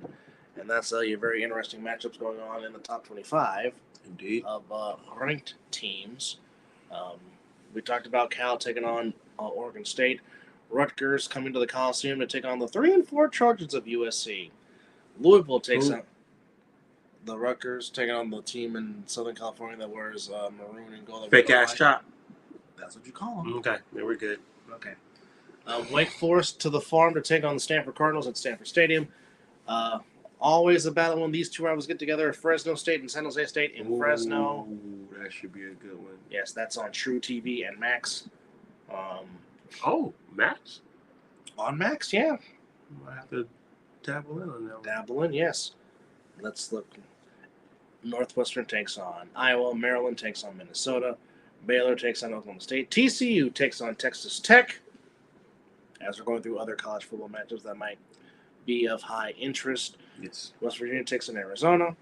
And that's your very interesting matchups going on in the top 25 Indeed. of ranked teams. We talked about Cal taking on Oregon State. Rutgers coming to the Coliseum to take on the 3-4 Trojans of USC. Louisville takes on the Rutgers, taking on the team in Southern California that wears maroon and gold. Fake ass chop. That's what you call them. Okay, yeah, we're good. Okay. Wake Forest to the Farm to take on the Stanford Cardinals at Stanford Stadium. Always a battle when these two rivals get together. Fresno State and San Jose State in Fresno. That should be a good one. Yes, that's on True TV and Max. Max? On Max, yeah. I have to dabble in on that one. Dabble in, yes. Let's look. Northwestern takes on Iowa. Maryland takes on Minnesota. Baylor takes on Oklahoma State. TCU takes on Texas Tech. As we're going through other college football matchups that might be of high interest. Yes. West Virginia takes on Arizona.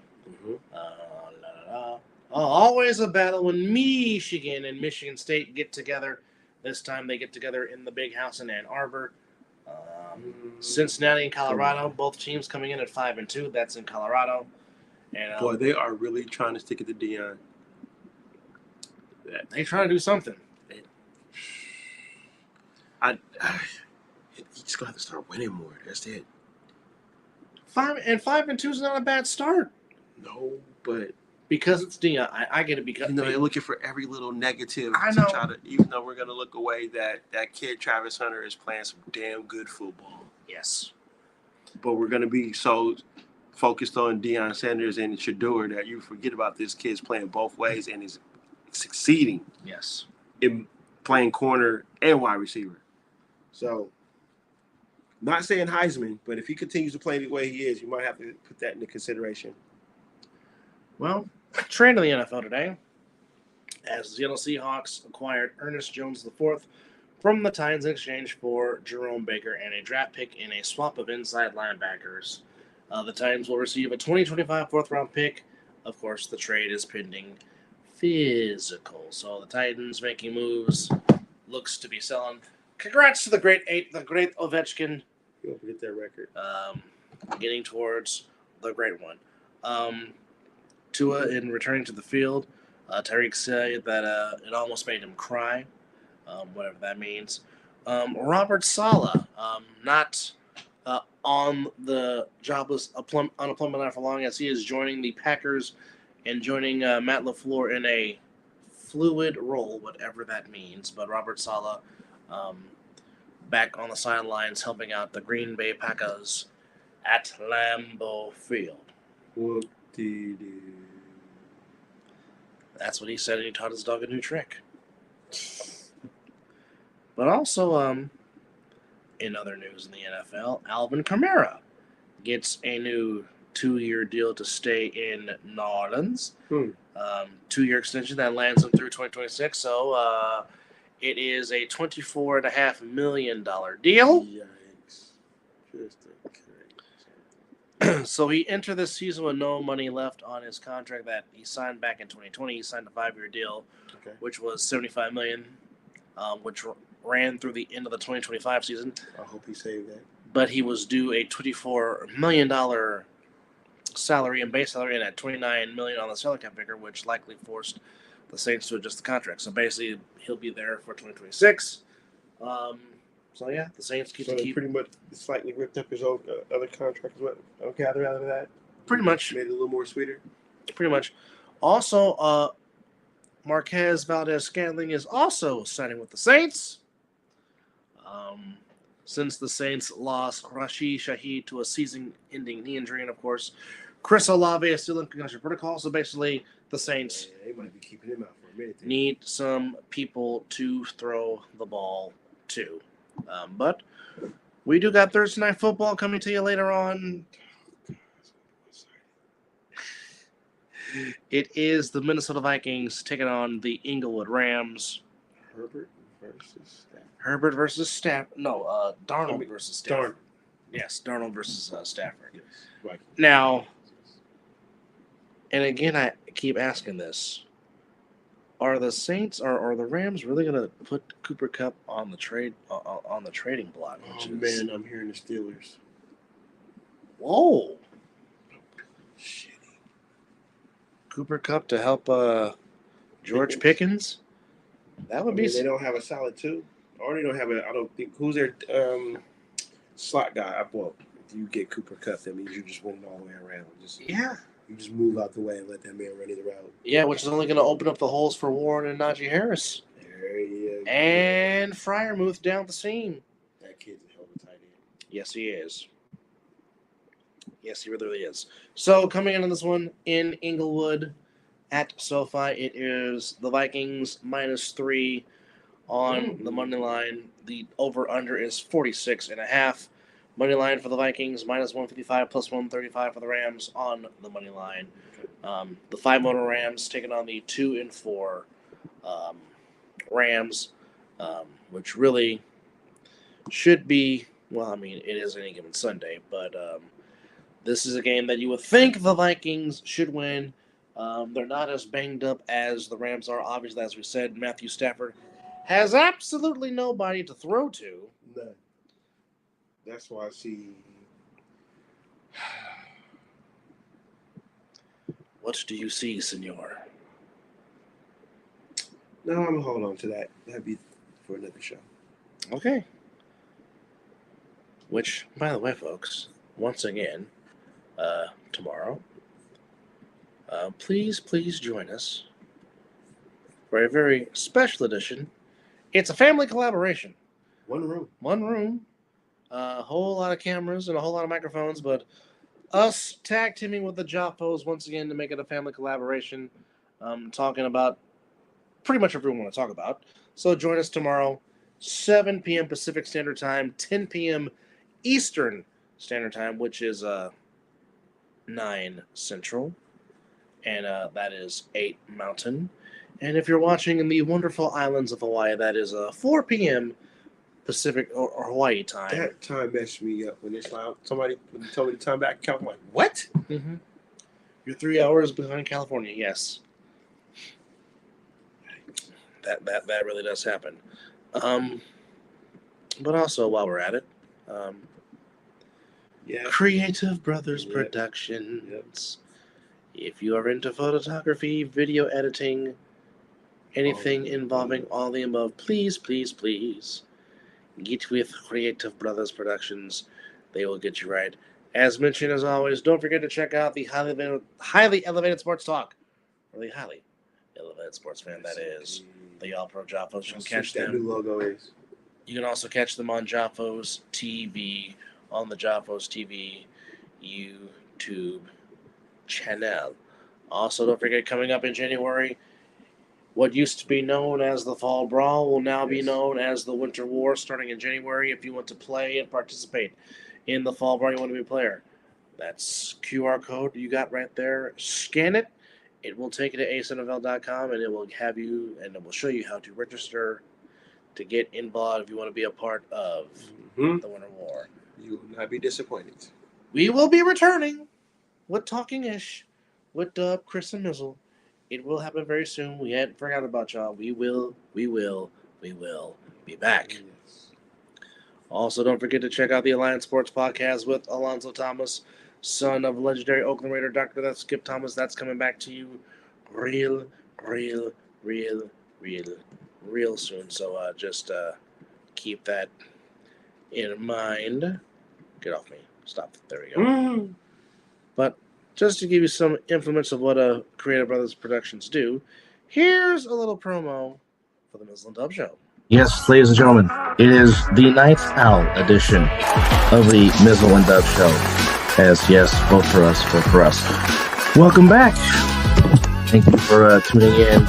Always a battle when Michigan and Michigan State get together. This time they get together in the big house in Ann Arbor. Cincinnati and Colorado, both teams coming in at 5-2. That's in Colorado. And boy, they are really trying to stick it to Deion. They trying to do something. You just gonna have to start winning more. That's it. 5-2 is not a bad start. No, but because it's Deion, I get it. Because they're looking for every little negative. I know. To try to, even though we're gonna look away, that kid Travis Hunter is playing some damn good football. Yes, but we're gonna be so focused on Deion Sanders and Shador that you forget about this kid's playing both ways and is succeeding. Yes. In playing corner and wide receiver. So, not saying Heisman, but if he continues to play the way he is, you might have to put that into consideration. Well, trade in the NFL today, as the Seattle Seahawks acquired Ernest Jones IV from the Titans in exchange for Jerome Baker and a draft pick in a swap of inside linebackers. The Titans will receive a 2025 fourth-round pick. Of course, the trade is pending physical. So the Titans making moves, looks to be selling. Congrats to the great Ovechkin. You'll get that record. Getting towards the great one. Tua, in returning to the field, Tyreek said that it almost made him cry, whatever that means. Robert Saleh, not on the jobless unemployment line for long, as he is joining the Packers and joining Matt LaFleur in a fluid role, whatever that means. But Robert Saleh back on the sidelines helping out the Green Bay Packers at Lambeau Field. Whoop-dee-doo. That's what he said, and he taught his dog a new trick. But also, in other news in the NFL, Alvin Kamara gets a new 2-year deal to stay in New Orleans. 2-year extension that lands him through 2026. So it is a $24.5 million deal. Yikes. Just So he entered this season with no money left on his contract that he signed back in 2020. He signed a 5-year deal, which was $75 million, which ran through the end of the 2025 season. I hope he saved that. But he was due a $24 million salary and base salary and at $29 million on the salary cap figure, which likely forced the Saints to adjust the contract. So basically, he'll be there for 2026. So yeah, the Saints keep pretty much slightly ripped up his old other contract as well. Okay, out of that. Pretty much Made it a little more sweeter. Pretty much. Also, Marquez Valdez-Scantling is also signing with the Saints. Since the Saints lost Rashid Shaheed to a season-ending knee injury, and of course, Chris Olave is still in concussion protocol. So basically, the Saints they might be keeping him out for a minute. Need some people to throw the ball to. But we do got Thursday Night Football coming to you later on. It is the Minnesota Vikings taking on the Inglewood Rams. Herbert versus Stafford. No, Darnold versus Stafford. Yes, Darnold versus Stafford. Yes. Right. Now, and again, I keep asking this. Are the Saints or the Rams really going to put Cooper Kupp on the trading block? Man, I'm hearing the Steelers. Whoa. Shitty. Cooper Kupp to help George Pickens? That would be. They don't have a solid two. Or they don't have I don't think. Who's their slot guy? Well, if you get Cooper Kupp, that means you're just winning all the way around. You just move out the way and let that man run either route. Yeah, which is only going to open up the holes for Warren and Najee Harris. There he is. And Freiermuth down the seam. That kid's a hell of a tight end. Yes, he is. Yes, he really is. So, coming into this one in Inglewood at SoFi, it is the Vikings -3 on the money line. The over-under is 46.5. Money line for the Vikings, -155, +135 for the Rams on the money line. The 5-motor Rams taking on the 2-4 Rams, which really should be, well, I mean, it is any given Sunday, but this is a game that you would think the Vikings should win. They're not as banged up as the Rams are. Obviously, as we said, Matthew Stafford has absolutely nobody to throw to. None. That's why I see. What do you see, senor? No, I'm going to hold on to that. That'd be for another show. Okay. Which, by the way, folks, once again, tomorrow, please join us for a very special edition. It's a family collaboration. One room. A whole lot of cameras and a whole lot of microphones, but us tag teaming with the Joppos once again to make it a family collaboration, talking about pretty much everything we want to talk about. So join us tomorrow, 7 p.m. Pacific Standard Time, 10 p.m. Eastern Standard Time, which is 9 Central, and that is 8 Mountain. And if you're watching in the wonderful islands of Hawaii, that is 4 p.m. Pacific or Hawaii time. That time messed me up when it's like somebody told me the time back. I'm like, what? Mm-hmm. You're 3 hours behind California. Yes, that really does happen. But also while we're at it, Creative Brothers Productions. Yep. If you are into photography, video editing, anything involving all the above, please get with Creative Brothers Productions. They will get you right. As mentioned, as always, don't forget to check out the highly elevated sports talk. Really highly elevated sports fan, that is. The All Pro Joffos. You can catch them. That new logo is. You can also catch them on Joffos TV, on the Joffos TV YouTube channel. Also, don't forget, coming up in January, what used to be known as the Fall Brawl will now be known as the Winter War, starting in January. If you want to play and participate in the Fall Brawl, you want to be a player. That's QR code you got right there. Scan it. It will take you to acefl.com, and it will have you, and it will show you how to register to get involved if you want to be a part of the Winter War. You will not be disappointed. We will be returning with Talking Ish with Dub, Chris, and Mizzle. It will happen very soon. We hadn't forgot about y'all. We will be back. Yes. Also, don't forget to check out the Alliance Sports Podcast with Alonzo Thomas, son of legendary Oakland Raider Dr. Skip Thomas. That's coming back to you real soon. So just keep that in mind. Get off me. Stop. There we go. But just to give you some influence of what Creative Brothers Productions do, here's a little promo for the Mizzle and Dub Show. Yes, ladies and gentlemen, it is the Night Owl edition of the Mizzle and Dub Show. Yes, vote for us. Welcome back. Thank you for tuning in.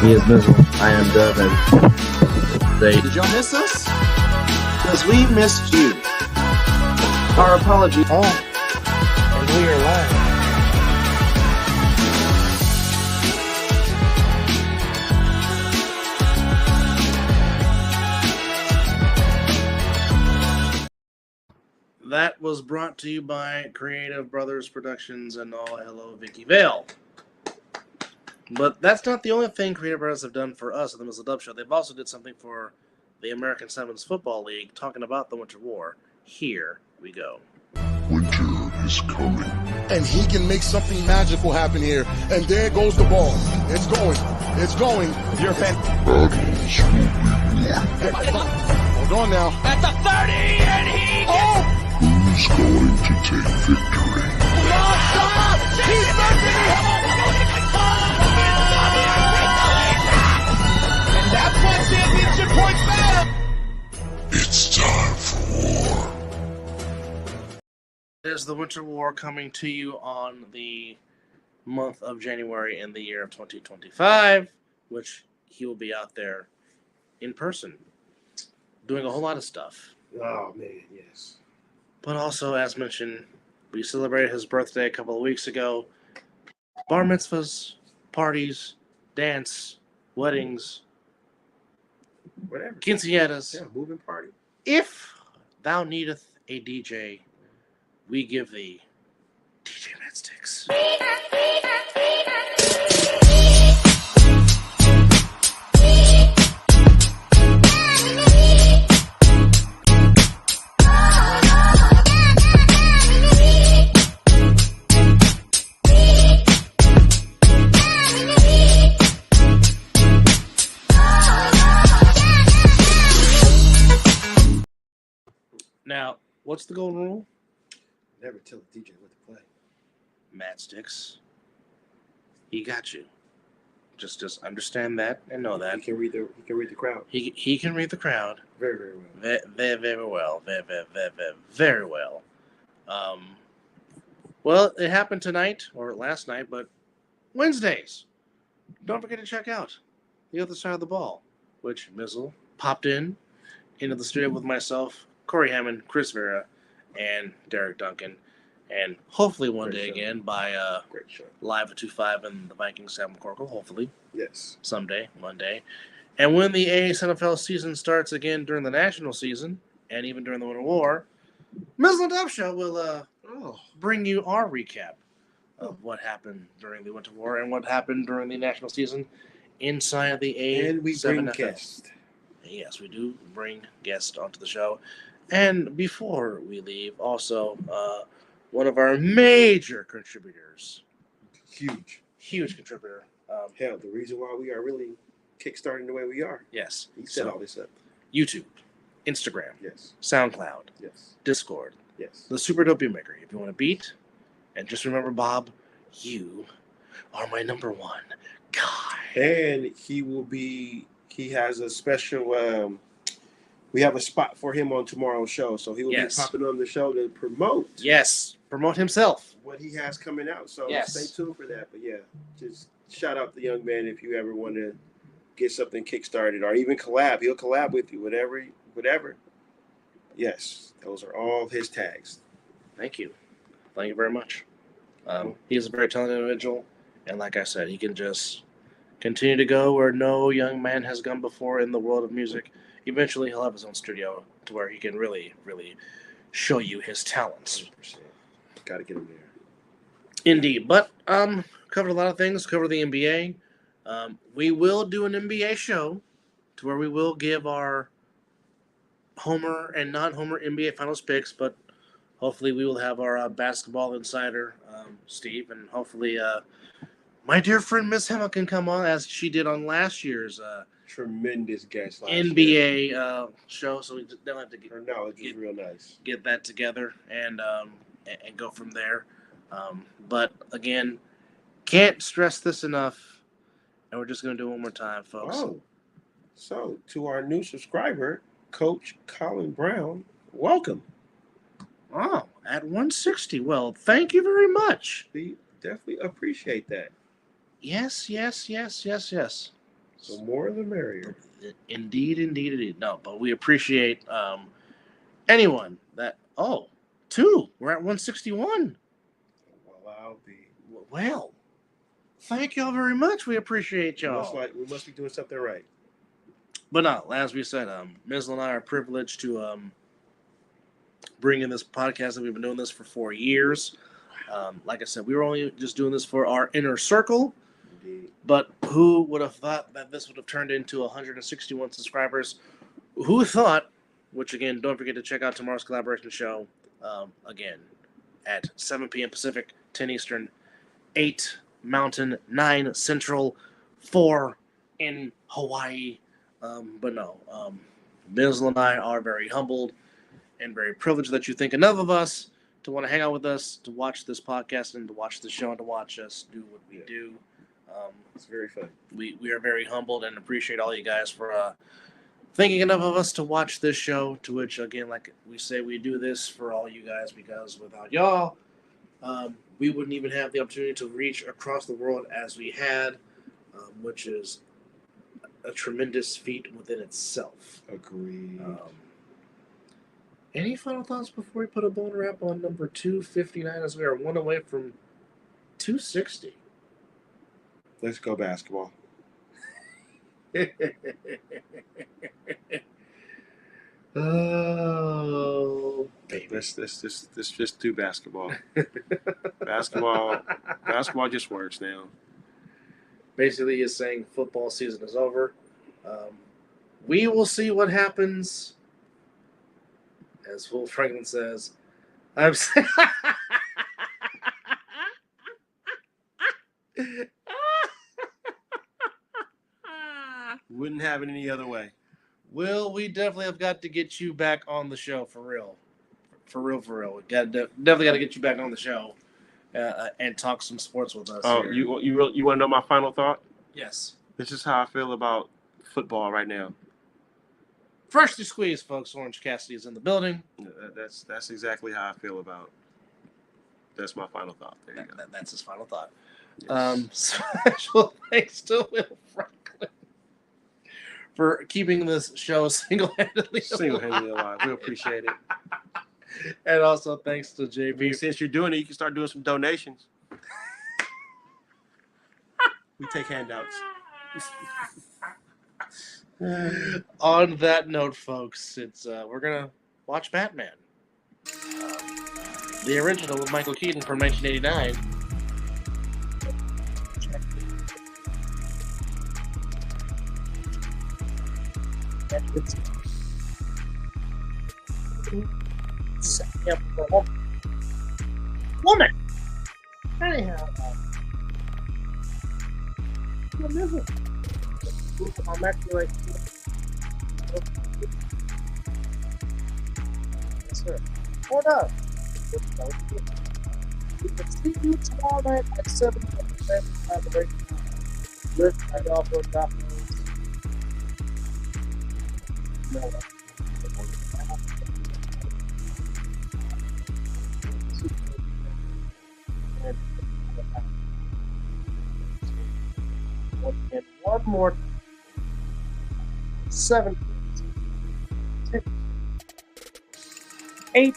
He is Mizzle. I am Dub. And did y'all miss us? Because we missed you. Our apologies. Oh, and we are live. That was brought to you by Creative Brothers Productions and all hello Vicky Vale. But that's not the only thing Creative Brothers have done for us at the Mizzle Dub Show. They've also did something for the American Sevens Football League, talking about the Winter War. Here we go. Winter is coming. And he can make something magical happen here. And there goes the ball. It's going. You're a fan. Battles will be won. Hold on now. At the 30, and he Who's going to take victory? And that's what championship points matter. It's time for war. There's the Winter War coming to you on the month of January in the year of 2025, which he will be out there in person doing a whole lot of stuff. Oh, man, yes. But also, as mentioned, we celebrated his birthday a couple of weeks ago. Bar mitzvahs, parties, dance, weddings, Whatever. quinceañeras. Yeah, moving party. If thou needeth a DJ, we give thee DJ Matsticks. Now, what's the golden rule? Never tell the DJ what to play. Matsticks. He got you. Just understand that and know that. He can read the crowd. He can read the crowd. Very, very well. Very well. Very well. Well, it happened tonight or last night, but Wednesdays. Don't forget to check out The Other Side of the Ball, which Mizzle popped into the studio with myself, Corey Hammond, Chris Vera, and Derek Duncan. And hopefully one Great day show. again by Great show. Live at 2-5 and the Vikings Sam McCorkle, hopefully Yes. someday, one day. And when the ASNFL season starts again during the national season and even during the Winter War, Mizzle and Dub Show will bring you our recap of what happened during the Winter War and what happened during the national season inside the A7FL. And we bring guests. Yes, we do bring guests onto the show. And before we leave, also one of our major contributors, huge contributor. Hell, the reason why we are really kickstarting the way we are. Yes. He set all this up. YouTube, Instagram, Yes. SoundCloud, Yes. Discord, Yes. the Super Dope Beat Maker. If you want to beat, and just remember, Bob, you are my number one guy. And he has a special, we have a spot for him on tomorrow's show. So he will be popping on the show to promote. Yes, promote himself. What he has coming out. So Yes. stay tuned for that. But yeah, just shout out the young man if you ever want to get something kickstarted or even collab. He'll collab with you, whatever. Yes, those are all his tags. Thank you very much. He's a very talented individual, and like I said, he can just continue to go where no young man has gone before in the world of music. Eventually, he'll have his own studio to where he can really, really show you his talents. 100%. Got to get him there. Indeed, but covered a lot of things. Covered the NBA. We will do an NBA show to where we will give our homer and non-homer NBA finals picks, but hopefully we will have our basketball insider, Steve, and hopefully my dear friend Miss Hemma can come on as she did on last year's tremendous guest last NBA year. show. So we don't have to Her knowledge is real nice. Get that together and go from there. But again, can't stress this enough, and we're just going to do it one more time, folks. Oh, so to our new subscriber, Coach Colin Brown, welcome. Oh, at 160. Well, thank you very much. We definitely appreciate that. Yes. So more the merrier. Indeed. No, but we appreciate anyone that. Oh, 2. We're at 161. Well, I'll be. Well, thank y'all very much. We appreciate y'all. We must be doing something right. But no, as we said, Mizzle and I are privileged to bring in this podcast that we've been doing this for 4 years. Like I said, we were only just doing this for our inner circle. Indeed. But who would have thought that this would have turned into 161 subscribers? Who thought? Which, again, don't forget to check out tomorrow's collaboration show. Again, at 7 p.m. Pacific, 10 Eastern, 8 Mountain, 9 Central, 4 in Hawaii. But no, Mizzle and I are very humbled and very privileged that you think enough of us to want to hang out with us, to watch this podcast, and to watch the show, and to watch us do what we do. It's very fun. We are very humbled and appreciate all you guys for thinking enough of us to watch this show, to which, again, like we say, we do this for all you guys, because without y'all, we wouldn't even have the opportunity to reach across the world as we had, which is a tremendous feat within itself. Agreed. Any final thoughts before we put a bone wrap on number 259, as we are one away from 260? Let's go basketball. Oh, baby. Let's just do basketball. Basketball just works now. Basically, he's saying football season is over. We will see what happens. As Will Franklin says, I'm saying. Wouldn't have it any other way. Will, we definitely have got to get you back on the show for real. For real. We definitely got to get you back on the show and talk some sports with us. Oh, here. you want to know my final thought? Yes. This is how I feel about football right now. Freshly squeezed, folks. Orange Cassidy is in the building. That's exactly how I feel about That's my final thought. There you go. That's his final thought. Yes. Special thanks to Will Franklin for keeping this show single-handedly alive. We appreciate it. And also thanks to JB. Since you're doing it, you can start doing some donations. We take handouts. On that note, folks, it's we're gonna watch Batman, the original with Michael Keaton from 1989. Woman. Anyhow, Mizzle. I'm actually like, yes, sir. Hold up. We can see you tomorrow night at 7 p.m. by the way. Lift my elbow, drop no. And one more time. 7, 6, 8,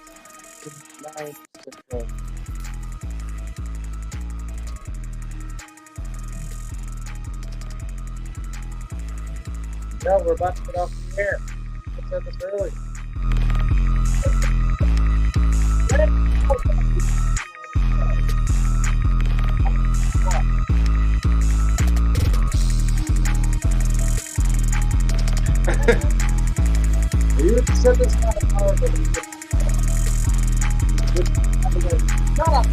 9, 10. No, we're about to get off the air. Let's end this early. You said this kind of power that you shut up.